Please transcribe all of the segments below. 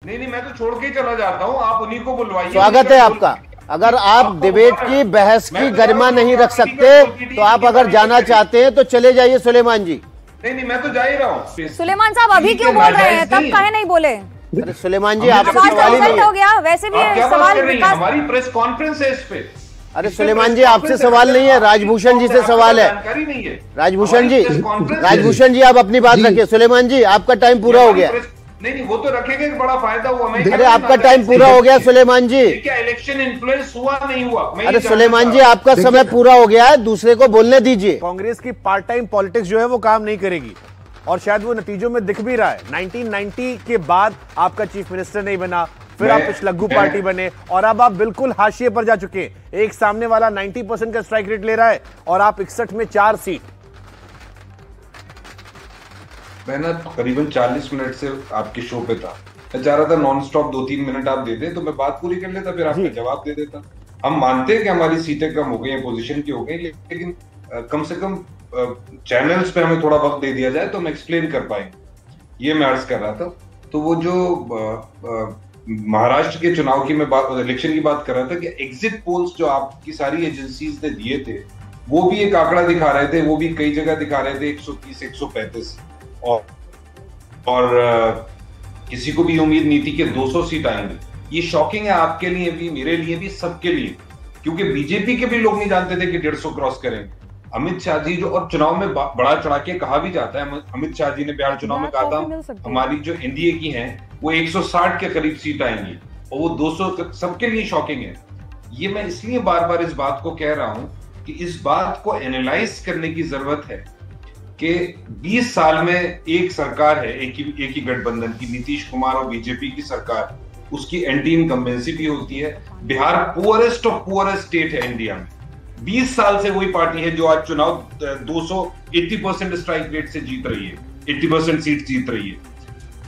नहीं नहीं, मैं तो छोड़ के ही चला जाता हूँ, आप उन्हीं को बुलवाइए। स्वागत है आपका। अगर आप डिबेट की बहस की गरिमा नहीं रख सकते तो आप अगर जाना चाहते हैं तो चले जाइए सुलेमान जी। नहीं नहीं, मैं तो जा ही रहा हूँ। सुलेमान साहब अभी क्यों बोल रहे हैं, तब काहे नहीं बोले? अरे सुलेमान जी आपसे सवाल ही नहीं हो गया, वैसे भी सवाल हमारी प्रेस कॉन्फ्रेंस है इस पे। अरे सुलेमान जी आपसे सवाल नहीं है, राजभूषण जी से सवाल है। राजभूषण जी आप अपनी बात रखिए। सुलेमान जी आपका टाइम पूरा हो गया। नहीं, वो तो रखेंगे, बड़ा फायदा हुआ। अरे आपका टाइम पूरा हो गया सुलेमान जी। क्या इलेक्शन इन्फ्लुएंस हुआ नहीं हुआ? अरे सुलेमान जी आपका समय पूरा हो गया है, दूसरे को बोलने दीजिए। कांग्रेस की पार्ट टाइम पॉलिटिक्स जो है वो काम नहीं करेगी और शायद वो नतीजों में दिख भी रहा है। 1990 के बाद आपका चीफ मिनिस्टर नहीं बना, फिर आप पिछलग्गू पार्टी बने और अब आप बिल्कुल हाशिए पर जा चुके हैं। एक सामने वाला 90% का स्ट्राइक रेट ले रहा है और आप 61 में 4 सीट। मैं ना करीबन 40 मिनट से आपके शो पे था। मैं चाह रहा था नॉन स्टॉप 2-3 मिनट आप देते तो मैं बात पूरी कर लेता, फिर आपका जवाब दे देता। हम मानते हैं कि हमारी सीटें कम हो गई हैं, पोजीशन की हो गई, लेकिन कम से कम चैनल्स पे हमें थोड़ा वक्त दे दिया जाए तो हम एक्सप्लेन कर पाएंगे, ये मैं अर्ज कर रहा था। तो वो जो महाराष्ट्र के चुनाव की मैं बात, इलेक्शन की बात कर रहा था कि एग्जिट पोल्स जो आपकी सारी एजेंसीज ने दिए थे वो भी एक आंकड़ा दिखा रहे थे, वो भी कई जगह दिखा रहे थे 130, 135 और किसी को भी उम्मीद नहीं थी कि 200 सीट आएंगी। ये शॉकिंग है आपके लिए भी, मेरे लिए भी, सबके लिए, क्योंकि बीजेपी के भी लोग नहीं जानते थे कि 150 क्रॉस करेंगे। अमित शाह जी जो, और चुनाव में बड़ा चढ़ा के कहा भी जाता है, अमित शाह जी ने बिहार चुनाव में कहा था हमारी जो एनडीए की हैं वो 160 के करीब सीट आएंगी और वो 200, सबके लिए शॉकिंग है। ये मैं इसलिए बार बार इस बात को कह रहा हूं कि इस बात को एनालाइज करने की जरूरत है कि 20 साल में एक सरकार है, एक ही गठबंधन की, नीतीश कुमार और बीजेपी की सरकार, उसकी एंटी इनकम्बेंसी भी होती है। Bihar poorest of poorest state है इंडिया में। 20 साल से वही पार्टी है जो आज चुनाव 280% स्ट्राइक रेट से जीत रही है, 80% सीट जीत रही है।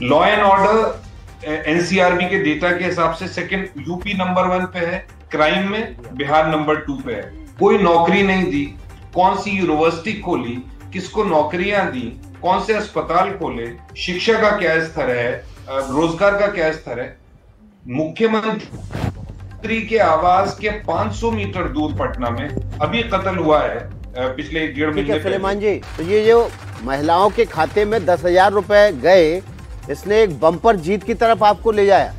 लॉ एंड ऑर्डर एनसीआरबी के डेटा के हिसाब से सेकंड यूपी नंबर 1 पे है, क्राइम में बिहार नंबर 2 पे है। कोई नौकरी नहीं दी, कौन सी यूनिवर्सिटी खोली, किसको नौकरियां दी, कौन से अस्पताल खोले, शिक्षा का क्या स्तर है, रोजगार का क्या स्तर है। मुख्यमंत्री के आवास के 500 मीटर दूर पटना में अभी कत्ल हुआ है पिछले 1.5 महीने पहले। सुलेमान जी, तो ये जो महिलाओं के खाते में 10,000 रुपए गए, इसने एक बम्पर जीत की तरफ आपको ले जाया।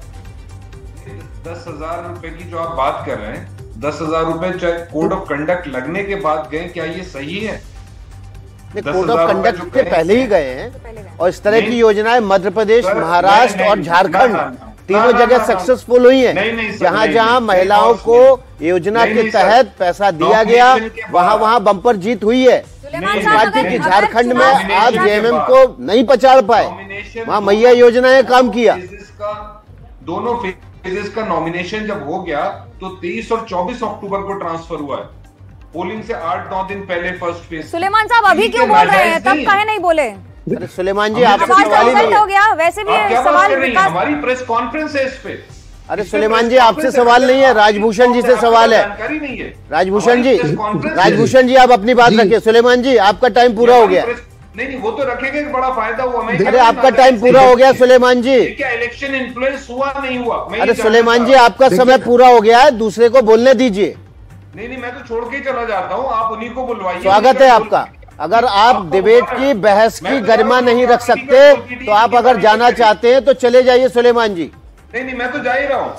10,000 रुपए की जो आप बात कर रहे हैं, 10,000 रुपए चाहे कोड ऑफ कंडक्ट लगने के बाद गए, क्या ये सही है? कोड ऑफ कंडक्ट के पहले ही गए हैं और इस तरह की योजनाएं मध्य प्रदेश, महाराष्ट्र और झारखंड तीनों जगह सक्सेसफुल हुई हैं। जहां जहां महिलाओं को योजना के तहत पैसा दिया गया वहां वहां बम्पर जीत हुई है। पार्टी की झारखंड में आप जेएमएम को नहीं पछाड़ पाए, वहां मैया योजना ने काम किया। दोनों फेजेस का नॉमिनेशन जब हो गया तो 23 और 24 अक्टूबर को ट्रांसफर हुआ है। पोलिंग से 8-9 दिन पहले फर्स्ट फेज। सुलेमान साहब अभी क्यों बोल रहे हैं, तब काहे नहीं बोले? अरे सुलेमान जी आपसे सवाल ही नहीं हो गया, वैसे भी सवाल हमारी प्रेस कॉन्फ्रेंस है इस पे। अरे सुलेमान जी आपसे सवाल नहीं है, राजभूषण जी से सवाल है। राजभूषण जी आप अपनी बात रखिए। सुलेमान जी आपका टाइम पूरा हो गया। नहीं, वो तो रखेंगे, बड़ा फायदा हुआ। अरे आपका टाइम पूरा हो गया सुलेमान जी। क्या इलेक्शन इन्फ्लुएंस हुआ नहीं हुआ? अरे सुलेमान जी आपका समय पूरा हो गया है, दूसरे को बोलने दीजिए। नहीं, मैं तो छोड़ के ही चला जाता हूँ, आप उन्हीं को बुलवाइए। स्वागत है आपका। अगर आप डिबेट की बहस की गरिमा नहीं रख सकते तो आप अगर जाना चाहते हैं तो चले जाइए सुलेमान जी। नहीं, मैं तो जा ही रहा हूँ।